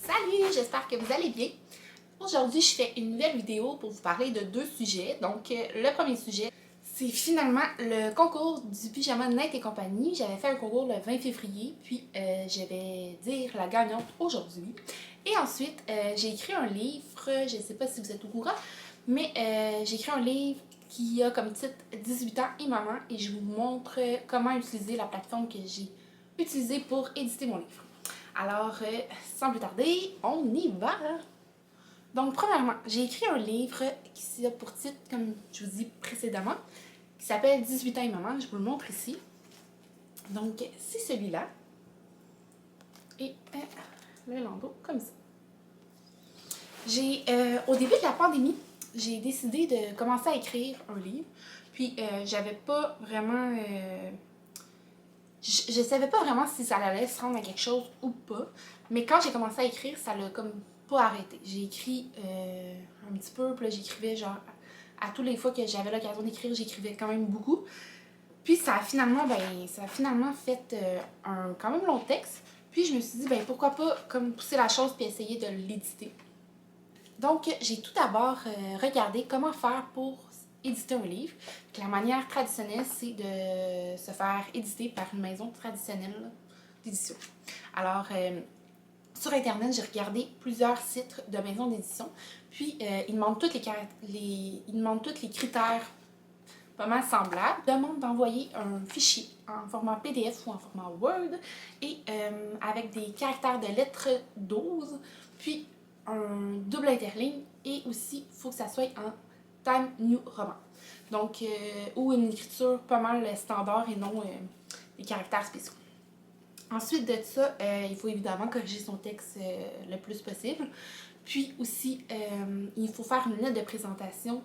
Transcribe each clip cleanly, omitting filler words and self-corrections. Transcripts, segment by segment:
Salut, j'espère que vous allez bien. Aujourd'hui, je fais une nouvelle vidéo pour vous parler de deux sujets. Donc, le premier sujet, c'est finalement le concours du pyjama Night et compagnie. J'avais fait un concours le 20 février, puis je vais dire la gagnante aujourd'hui. Et ensuite, j'ai écrit un livre, je ne sais pas si vous êtes au courant, mais j'ai écrit un livre qui a comme titre 18 ans et maman, et je vous montre comment utiliser la plateforme que j'ai utilisée pour éditer mon livre. Alors, sans plus tarder, on y va! Donc, premièrement, j'ai écrit un livre qui a pour titre, comme je vous dis précédemment, qui s'appelle 18 ans et maman. Je vous le montre ici. Donc, c'est celui-là. Et le landau, comme ça. Au début de la pandémie, j'ai décidé de commencer à écrire un livre. Puis, j'avais pas vraiment... je savais pas vraiment si ça allait se rendre à quelque chose ou pas. Mais quand j'ai commencé à écrire, ça l'a comme pas arrêté. J'ai écrit un petit peu, puis là j'écrivais genre à toutes les fois que j'avais l'occasion d'écrire, j'écrivais quand même beaucoup. Puis ça a finalement fait un quand même long texte. Puis je me suis dit pourquoi pas comme pousser la chose puis essayer de l'éditer. Donc j'ai tout d'abord regardé comment faire pour éditer un livre. La manière traditionnelle, c'est de se faire éditer par une maison traditionnelle d'édition. Alors, sur Internet, j'ai regardé plusieurs sites de maisons d'édition, puis ils demandent tous les critères pas mal semblables. Ils demandent d'envoyer un fichier en format PDF ou en format Word, et avec des caractères de lettres 12, puis un double interligne, et aussi, il faut que ça soit en Time New Roman. Donc, ou une écriture pas mal standard et non des caractères spéciaux. Ensuite de ça, il faut évidemment corriger son texte le plus possible. Puis aussi, il faut faire une lettre de présentation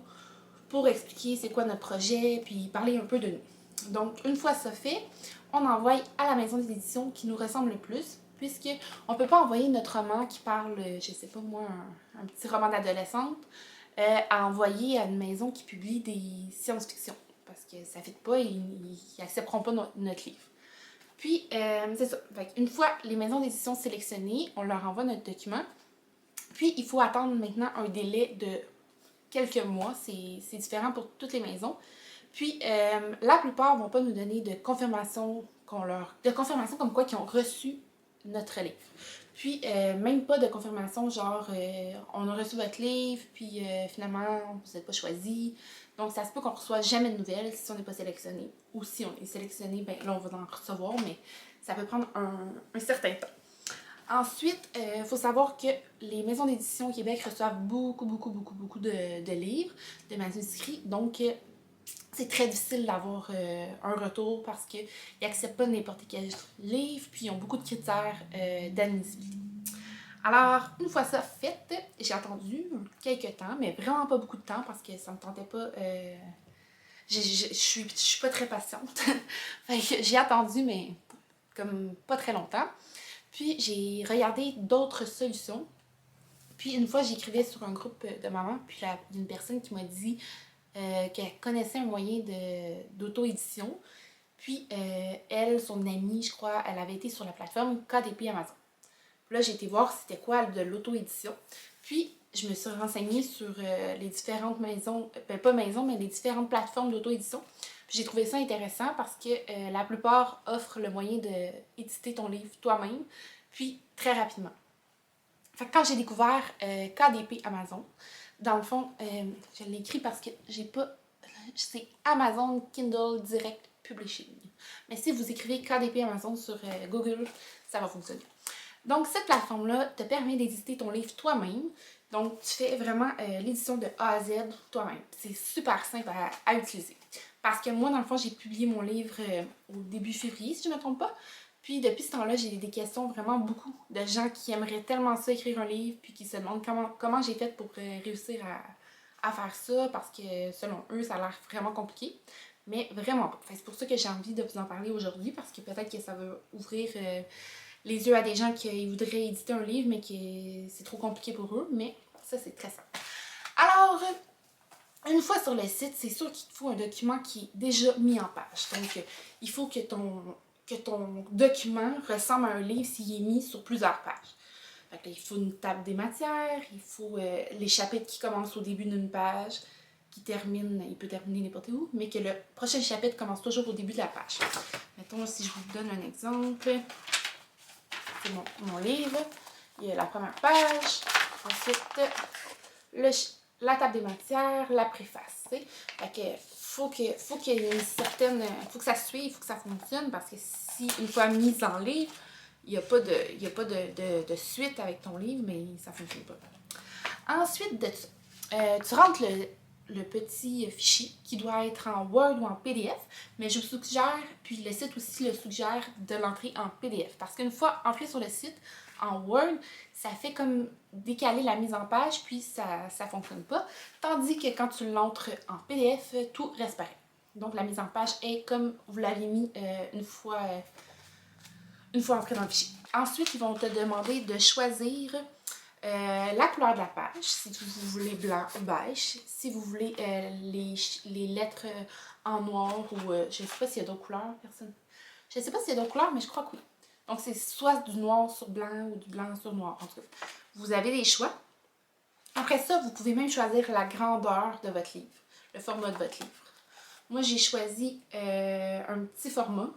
pour expliquer c'est quoi notre projet, puis parler un peu de nous. Donc, une fois ça fait, on envoie à la maison d'édition qui nous ressemble le plus, puisqu'on ne peut pas envoyer notre roman qui parle, je sais pas moi, un petit roman d'adolescente, à envoyer à une maison qui publie des science-fiction, parce que ça ne fit pas et ils n'accepteront pas notre livre. Puis, c'est ça. Une fois les maisons d'édition sélectionnées, on leur envoie notre document. Puis, il faut attendre maintenant un délai de quelques mois. C'est différent pour toutes les maisons. Puis, la plupart ne vont pas nous donner de confirmation comme quoi qu'ils ont reçu notre livre. Puis, même pas de confirmation genre on a reçu votre livre, puis finalement, vous n'êtes pas choisi. Donc, ça se peut qu'on ne reçoive jamais de nouvelles si on n'est pas sélectionné. Ou si on est sélectionné, là, on va en recevoir, mais ça peut prendre un certain temps. Ensuite, il faut savoir que les maisons d'édition au Québec reçoivent beaucoup de livres, de manuscrits. Donc, c'est très difficile d'avoir un retour parce qu'ils n'acceptent pas n'importe quel livre, puis ils ont beaucoup de critères d'admissibilité. Alors, une fois ça fait, j'ai attendu quelques temps, mais vraiment pas beaucoup de temps parce que ça me tentait pas. Je suis pas très patiente. J'ai attendu, mais comme pas très longtemps. Puis j'ai regardé d'autres solutions. Puis une fois, j'écrivais sur un groupe de mamans, puis il y a une personne qui m'a dit qu'elle connaissait un moyen d'auto-édition. Puis elle, son amie, je crois, elle avait été sur la plateforme KDP Amazon. Là, j'ai été voir c'était quoi de l'auto-édition. Puis, je me suis renseignée sur les différentes maisons, pas maisons, mais les différentes plateformes d'auto-édition. Puis, j'ai trouvé ça intéressant parce que la plupart offrent le moyen d'éditer ton livre toi-même, puis très rapidement. Fait que quand j'ai découvert KDP Amazon, dans le fond, je l'ai écrit parce que j'ai pas... C'est Amazon Kindle Direct Publishing. Mais si vous écrivez KDP Amazon sur Google, ça va fonctionner. Donc, cette plateforme-là te permet d'éditer ton livre toi-même. Donc, tu fais vraiment l'édition de A à Z toi-même. C'est super simple à utiliser. Parce que moi, dans le fond, j'ai publié mon livre au début février, si je ne me trompe pas. Puis depuis ce temps-là, j'ai des questions vraiment beaucoup de gens qui aimeraient tellement ça écrire un livre, puis qui se demandent comment j'ai fait pour réussir à faire ça, parce que selon eux, ça a l'air vraiment compliqué. Mais vraiment pas. C'est pour ça que j'ai envie de vous en parler aujourd'hui, parce que peut-être que ça va ouvrir les yeux à des gens qui voudraient éditer un livre, mais que c'est trop compliqué pour eux. Mais ça, c'est très simple. Alors, une fois sur le site, c'est sûr qu'il te faut un document qui est déjà mis en page. Donc, il faut que ton document ressemble à un livre s'il est mis sur plusieurs pages. Fait que là, il faut une table des matières, il faut les chapitres qui commencent au début d'une page, qui terminent, il peut terminer n'importe où, mais que le prochain chapitre commence toujours au début de la page. Mettons, si je vous donne un exemple, c'est mon livre, il y a la première page, ensuite la table des matières, la préface. T'sais. Fait que faut qu'il y ait une certaine. Faut que ça suive, faut que ça fonctionne, parce que si une fois mise en livre, il n'y a pas de suite avec ton livre, mais ça ne fonctionne pas. Ensuite de ça, tu rentres le petit fichier qui doit être en Word ou en PDF, mais je vous suggère, puis le site aussi le suggère, de l'entrer en PDF. Parce qu'une fois entré sur le site en Word, ça fait comme décaler la mise en page, puis ça ne fonctionne pas. Tandis que quand tu l'entres en PDF, tout reste pareil. Donc la mise en page est comme vous l'avez mis une fois entré dans le fichier. Ensuite, ils vont te demander de choisir la couleur de la page, si vous voulez blanc ou beige, si vous voulez les lettres en noir ou je ne sais pas s'il y a d'autres couleurs, personne. Je ne sais pas s'il y a d'autres couleurs, mais je crois que oui. Donc c'est soit du noir sur blanc ou du blanc sur noir. En tout cas, vous avez des choix. Après ça, vous pouvez même choisir la grandeur de votre livre, le format de votre livre. Moi, j'ai choisi un petit format.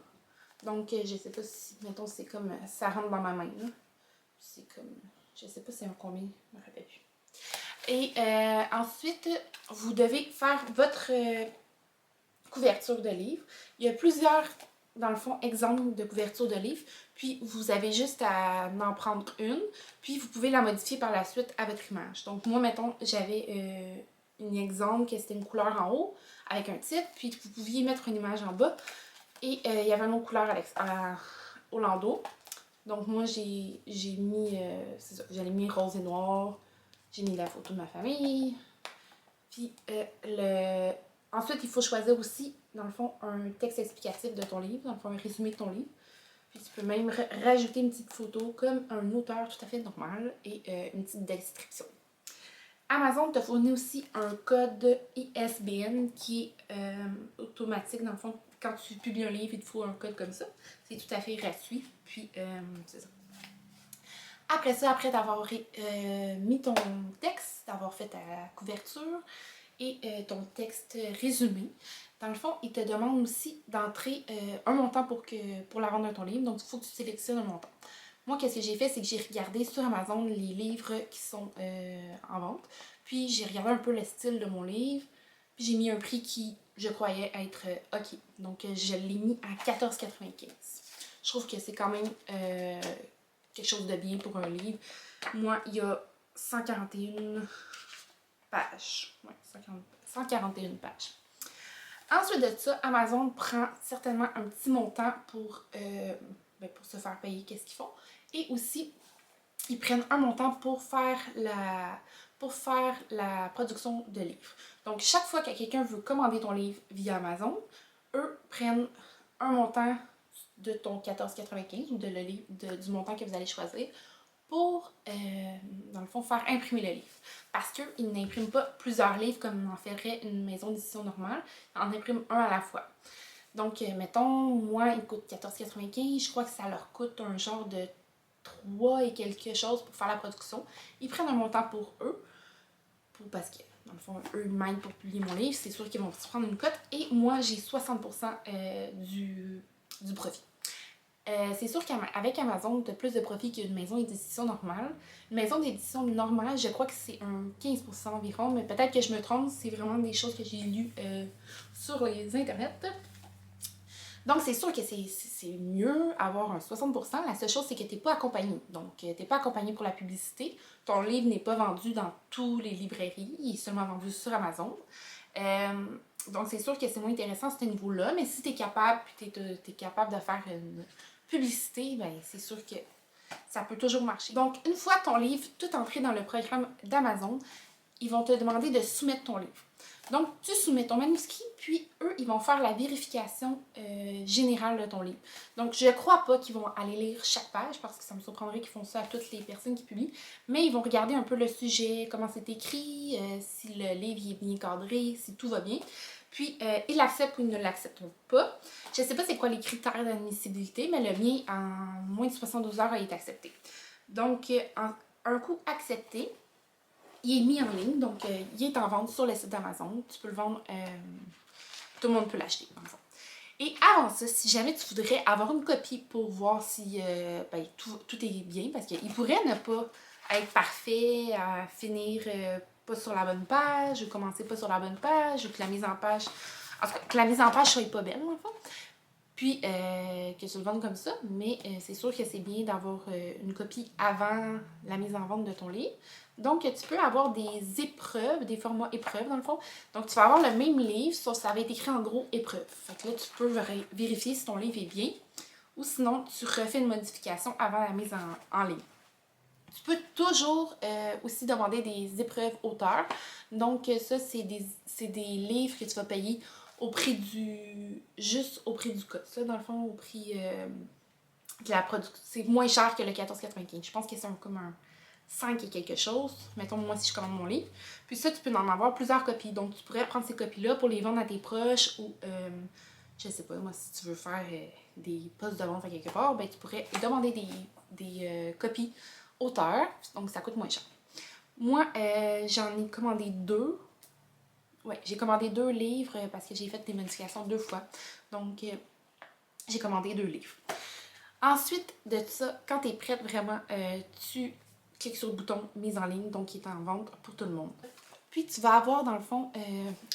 Donc, je sais pas si, mettons, c'est comme, ça rentre dans ma main, là. C'est comme, je sais pas c'est un combien, je me rappelle plus. Et ensuite, vous devez faire votre couverture de livre. Il y a plusieurs, dans le fond, exemples de couverture de livre. Puis, vous avez juste à en prendre une. Puis, vous pouvez la modifier par la suite à votre image. Donc, moi, mettons, j'avais un exemple que c'était une couleur en haut avec un titre. Puis, vous pouviez mettre une image en bas. Et il y avait une autre couleur au landau. Donc moi, j'ai mis, c'est ça, j'avais mis rose et noir. J'ai mis la photo de ma famille. Puis ensuite, il faut choisir aussi, dans le fond, un texte explicatif de ton livre, dans le fond, un résumé de ton livre. Puis tu peux même rajouter une petite photo comme un auteur tout à fait normal et une petite description. Amazon te fournit aussi un code ISBN qui est automatique. Dans le fond, quand tu publies un livre, il te faut un code comme ça. C'est tout à fait gratuit. Puis, c'est ça. Après ça, après d'avoir mis ton texte, d'avoir fait ta couverture et ton texte résumé, dans le fond, il te demande aussi d'entrer un montant pour la vente de ton livre. Donc, il faut que tu sélectionnes un montant. Moi, qu'est-ce que j'ai fait, c'est que j'ai regardé sur Amazon les livres qui sont en vente. Puis, j'ai regardé un peu le style de mon livre. Puis, j'ai mis un prix qui, je croyais, être OK. Donc, je l'ai mis à 14,95. Je trouve que c'est quand même quelque chose de bien pour un livre. Moi, il y a 141 pages. Ouais, 141 pages. Ensuite de ça, Amazon prend certainement un petit montant pour se faire payer qu'est-ce qu'ils font. Et aussi, ils prennent un montant pour faire la production de livres. Donc, chaque fois que quelqu'un veut commander ton livre via Amazon, eux prennent un montant de ton 14,95 ou du montant que vous allez choisir pour, dans le fond, faire imprimer le livre. Parce qu'ils n'impriment pas plusieurs livres comme en ferait une maison d'édition normale, ils en impriment un à la fois. Donc, mettons, moi, il coûte 14,95, je crois que ça leur coûte un genre de 3 et quelque chose pour faire la production. Ils prennent un montant pour eux, parce que, dans le fond, eux m'aident pour publier mon livre, c'est sûr qu'ils vont se prendre une cote, et moi, j'ai 60% du profit. C'est sûr qu'avec Amazon, tu as plus de profit qu'une maison d'édition normale. Une maison d'édition normale, je crois que c'est un 15% environ, mais peut-être que je me trompe, c'est vraiment des choses que j'ai lues sur les internets. Donc, c'est sûr que c'est mieux avoir un 60%. La seule chose, c'est que tu n'es pas accompagné. Donc, tu n'es pas accompagné pour la publicité. Ton livre n'est pas vendu dans toutes les librairies. Il est seulement vendu sur Amazon. Donc, c'est sûr que c'est moins intéressant à ce niveau-là. Mais si tu es capable, puis tu es capable de faire publicité, ben c'est sûr que ça peut toujours marcher. Donc, une fois ton livre tout entré dans le programme d'Amazon, ils vont te demander de soumettre ton livre. Donc, tu soumets ton manuscrit, puis eux, ils vont faire la vérification générale de ton livre. Donc, je ne crois pas qu'ils vont aller lire chaque page, parce que ça me surprendrait qu'ils font ça à toutes les personnes qui publient, mais ils vont regarder un peu le sujet, comment c'est écrit, si le livre est bien cadré, si tout va bien. Puis, ils l'acceptent ou ils ne l'acceptent pas. Je ne sais pas c'est quoi les critères d'admissibilité, mais le mien, en moins de 72 heures, a été accepté. Donc, un coup accepté, il est mis en ligne, donc il est en vente sur le site d'Amazon. Tu peux le vendre, tout le monde peut l'acheter, dans le fond. Et avant ça, si jamais tu voudrais avoir une copie pour voir si ben, tout est bien, parce qu'il pourrait ne pas être parfait, finir pas sur la bonne page, ou commencer pas sur la bonne page, ou que la mise en page, en tout cas, que la mise en page soit pas belle, dans le fond. Puis que tu le vendes comme ça, mais c'est sûr que c'est bien d'avoir une copie avant la mise en vente de ton livre. Donc, tu peux avoir des épreuves, des formats épreuves dans le fond. Donc, tu vas avoir le même livre, sauf que ça va être écrit en gros épreuve. Fait que là, tu peux vérifier si ton livre est bien, ou sinon, tu refais une modification avant la mise en ligne. Tu peux toujours aussi demander des épreuves auteurs. Donc, ça, c'est des livres que tu vas payer juste au prix du code. Ça, dans le fond, au prix de la production. C'est moins cher que le 14,95. Je pense que c'est comme un 5 et quelque chose. Mettons, moi, si je commande mon livre. Puis ça, tu peux en avoir plusieurs copies. Donc, tu pourrais prendre ces copies-là pour les vendre à tes proches ou, je sais pas, moi, si tu veux faire des postes de vente à quelque part, ben, tu pourrais demander des copies auteurs. Donc, ça coûte moins cher. Moi, j'en ai commandé 2. Ouais, j'ai commandé 2 livres parce que j'ai fait des modifications 2 fois. Donc, j'ai commandé 2 livres. Ensuite de ça, quand tu es prête vraiment, tu cliques sur le bouton mise en ligne, donc qui est en vente pour tout le monde. Puis, tu vas avoir dans le fond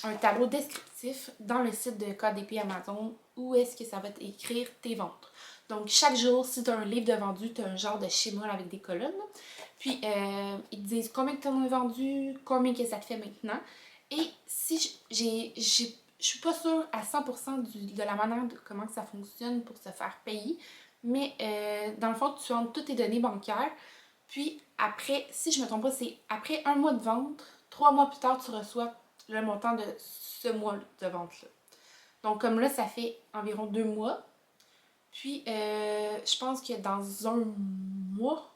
un tableau descriptif dans le site de KDP Amazon où est-ce que ça va t'écrire tes ventes. Donc, chaque jour, si tu as un livre de vendu, tu as un genre de schéma avec des colonnes. Puis, ils te disent combien tu en as vendu, combien que ça te fait maintenant. Et si je suis pas sûre à 100% de la manière de comment ça fonctionne pour se faire payer, mais dans le fond, tu entres toutes tes données bancaires, puis après, si je me trompe pas, c'est après un mois de vente, 3 mois plus tard, tu reçois le montant de ce mois de vente-là. Donc comme là, ça fait environ 2 mois, puis je pense que dans un mois,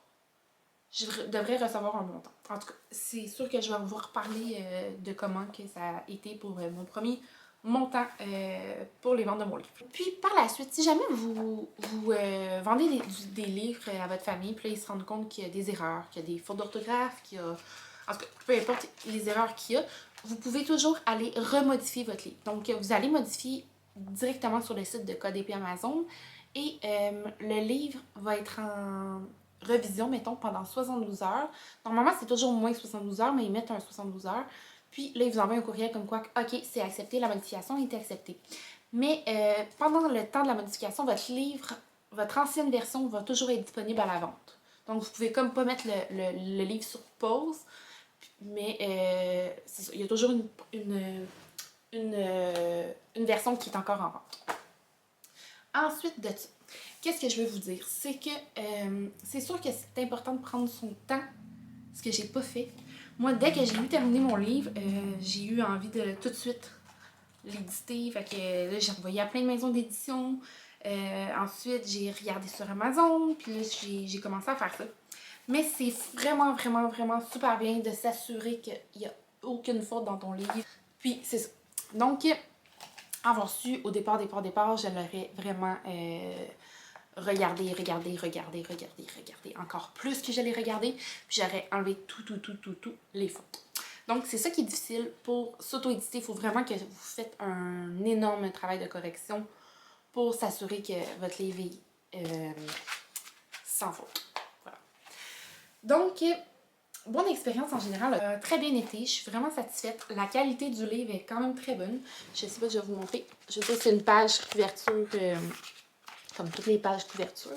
je devrais recevoir un montant. En tout cas, c'est sûr que je vais vous reparler de comment que ça a été pour mon premier montant pour les ventes de mon livre. Puis par la suite, si jamais vous vendez des livres à votre famille, puis là, ils se rendent compte qu'il y a des erreurs, qu'il y a des fautes d'orthographe, qu'il y a... En tout cas, peu importe les erreurs qu'il y a, vous pouvez toujours aller remodifier votre livre. Donc, vous allez modifier directement sur le site de KDP Amazon et le livre va être en revision, mettons, pendant 72 heures. Normalement, c'est toujours moins de 72 heures, mais ils mettent un 72 heures. Puis là, ils vous envoient un courriel comme quoi, OK, c'est accepté, la modification est acceptée. Mais pendant le temps de la modification, votre livre, votre ancienne version va toujours être disponible à la vente. Donc, vous pouvez comme pas mettre le livre sur pause, mais c'est ça, il y a toujours une version qui est encore en vente. Ensuite de ça, qu'est-ce que je veux vous dire? C'est que c'est sûr que c'est important de prendre son temps, ce que j'ai pas fait. Moi, dès que j'ai eu terminé mon livre, j'ai eu envie de tout de suite l'éditer. Fait que là, j'ai envoyé à plein de maisons d'édition. Ensuite, j'ai regardé sur Amazon, puis là, j'ai commencé à faire ça. Mais c'est vraiment, vraiment, vraiment super bien de s'assurer qu'il n'y a aucune faute dans ton livre. Puis, c'est ça. Donc, avoir su au départ, je l'aurais vraiment regardé encore plus que je l'ai regardé. Puis j'aurais enlevé tout les fautes. Donc, c'est ça qui est difficile pour s'auto-éditer. Il faut vraiment que vous faites un énorme travail de correction pour s'assurer que votre livre est sans faute. Voilà. Donc, bonne expérience en général, très bien été, je suis vraiment satisfaite. La qualité du livre est quand même très bonne. Je sais pas, je vais vous montrer. Je sais que c'est une page couverture, comme toutes les pages couverture.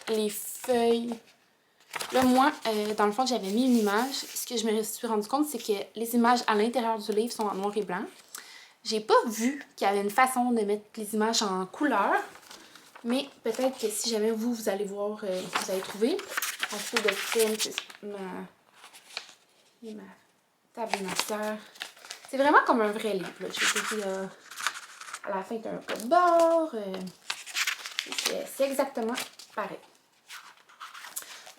Les feuilles. Là, moi, dans le fond, j'avais mis une image. Ce que je me suis rendu compte, c'est que les images à l'intérieur du livre sont en noir et blanc. J'ai pas vu qu'il y avait une façon de mettre les images en couleur. Mais peut-être que si jamais vous allez voir, vous allez trouver. En dessous de ça, ma table matière. C'est vraiment comme un vrai livre. Là. Je sais que à la fin, tu as un pot de bord. C'est exactement pareil.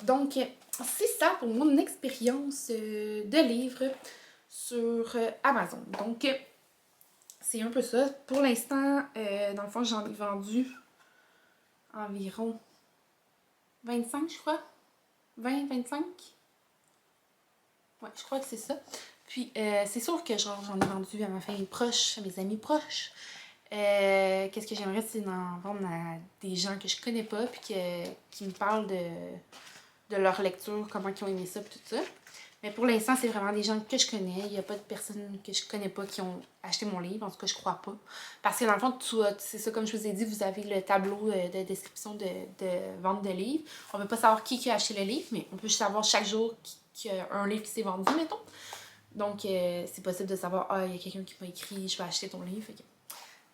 Donc, c'est ça pour mon expérience de livre sur Amazon. Donc, c'est un peu ça. Pour l'instant, dans le fond, j'en ai vendu environ 25, je crois. 20, 25. Ouais, je crois que c'est ça. Puis, c'est sûr que genre, j'en ai vendu à ma famille proche, à mes amis proches. Qu'est-ce que j'aimerais, c'est d'en vendre à des gens que je connais pas, puis qui me parlent de leur lecture, comment ils ont aimé ça, puis tout ça. Mais pour l'instant, c'est vraiment des gens que je connais. Il n'y a pas de personnes que je connais pas qui ont acheté mon livre. En tout cas, je crois pas. Parce que dans le fond, c'est ça, comme je vous ai dit, vous avez le tableau de description de vente de livres. On ne peut pas savoir qui a acheté le livre, mais on peut savoir chaque jour qu'il y a un livre qui s'est vendu, mettons. Donc, c'est possible de savoir, ah, il y a quelqu'un qui m'a écrit, je vais acheter ton livre.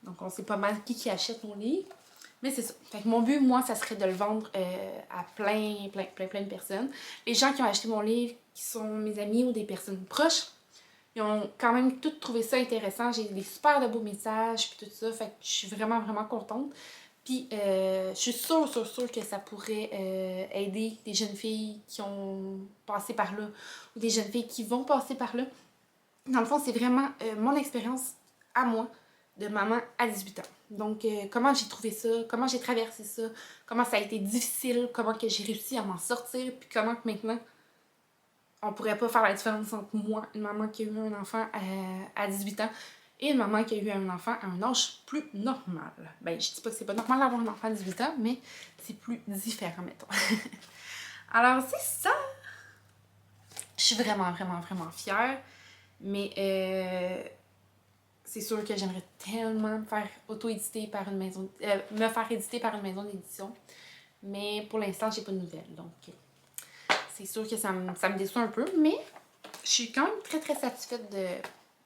Donc, on sait pas mal qui achète mon livre. Mais c'est ça. Fait que mon but, moi, ça serait de le vendre à plein de personnes. Les gens qui ont acheté mon livre, qui sont mes amis ou des personnes proches, ils ont quand même tous trouvé ça intéressant. J'ai des super de beaux messages, puis tout ça. Fait que je suis vraiment contente. Puis, je suis sûre que ça pourrait aider des jeunes filles qui ont passé par là ou des jeunes filles qui vont passer par là. Dans le fond, c'est vraiment mon expérience à moi de maman à 18 ans. Donc, comment j'ai trouvé ça, comment j'ai traversé ça, comment ça a été difficile, comment que j'ai réussi à m'en sortir, puis comment que maintenant, on pourrait pas faire la différence entre moi, une maman qui a eu un enfant à 18 ans, et une maman qui a eu un enfant à un âge plus normal. Ben, je dis pas que c'est pas normal d'avoir un enfant à 18 ans, mais c'est plus différent, mettons. Alors, c'est ça! Je suis vraiment fière, mais c'est sûr que j'aimerais tellement me faire auto-éditer par une maison... me faire éditer par une maison d'édition. Mais pour l'instant, j'ai pas de nouvelles. Donc, c'est sûr que ça me déçoit un peu. Mais je suis quand même très satisfaite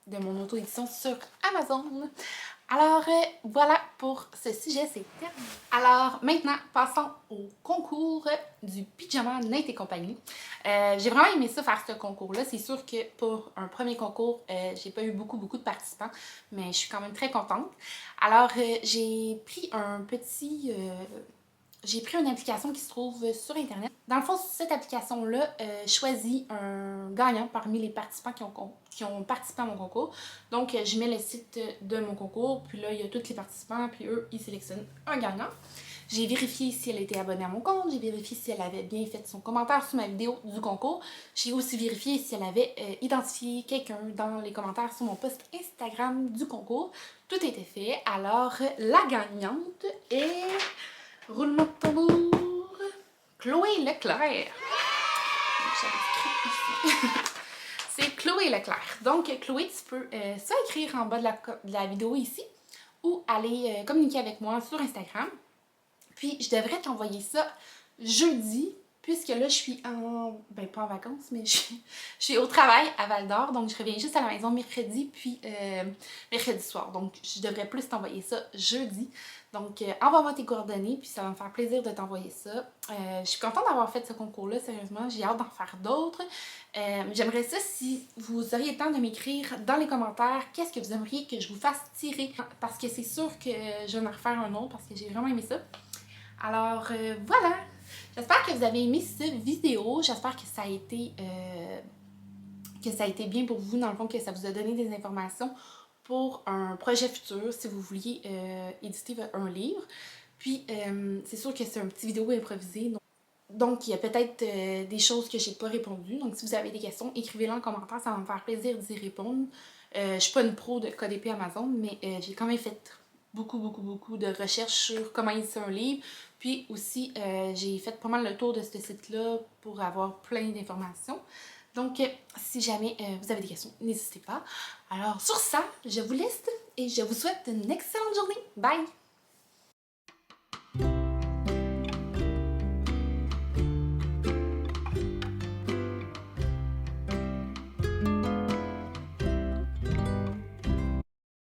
de mon auto-édition sur Amazon. Alors, voilà pour ce sujet, c'est terminé. Alors, maintenant, passons au concours du pyjama Nate et compagnie. J'ai vraiment aimé ça, faire ce concours-là. C'est sûr que pour un premier concours, j'ai pas eu beaucoup de participants, mais je suis quand même très contente. Alors, j'ai pris une application qui se trouve sur Internet. Dans le fond, cette application-là choisit un gagnant parmi les participants qui ont participé à mon concours. Donc, je mets le site de mon concours, puis là, il y a tous les participants, puis eux, ils sélectionnent un gagnant. J'ai vérifié si elle était abonnée à mon compte, j'ai vérifié si elle avait bien fait son commentaire sous ma vidéo du concours. J'ai aussi vérifié si elle avait identifié quelqu'un dans les commentaires sur mon post Instagram du concours. Tout était fait. Alors, la gagnante est... Roulement de tambour, Chloé Leclerc. J'avais écrit ici. C'est Chloé Leclerc. Donc, Chloé, tu peux soit écrire en bas de la vidéo ici ou aller communiquer avec moi sur Instagram. Puis, je devrais t'envoyer ça jeudi, puisque là, je suis ben, pas en vacances, mais je suis au travail à Val-d'Or. Donc, je reviens juste à la maison mercredi, puis mercredi soir. Donc, je devrais plus t'envoyer ça jeudi. Donc, envoie-moi tes coordonnées, puis ça va me faire plaisir de t'envoyer ça. Je suis contente d'avoir fait ce concours-là, sérieusement. J'ai hâte d'en faire d'autres. J'aimerais ça si vous auriez le temps de m'écrire dans les commentaires qu'est-ce que vous aimeriez que je vous fasse tirer. Parce que c'est sûr que je vais en refaire un autre, parce que j'ai vraiment aimé ça. Alors, voilà! J'espère que vous avez aimé cette vidéo. J'espère que ça a été bien pour vous, dans le fond, que ça vous a donné des informations pour un projet futur, si vous vouliez éditer un livre. Puis, c'est sûr que c'est un petit vidéo improvisé. Donc, il y a peut-être des choses que j'ai pas répondu. Donc, si vous avez des questions, écrivez-les en commentaire. Ça va me faire plaisir d'y répondre. Je suis pas une pro de KDP Amazon, mais j'ai quand même fait beaucoup de recherches sur comment éditer un livre. Puis aussi, j'ai fait pas mal le tour de ce site-là pour avoir plein d'informations. Donc, si jamais vous avez des questions, n'hésitez pas. Alors, sur ça, je vous laisse et je vous souhaite une excellente journée. Bye!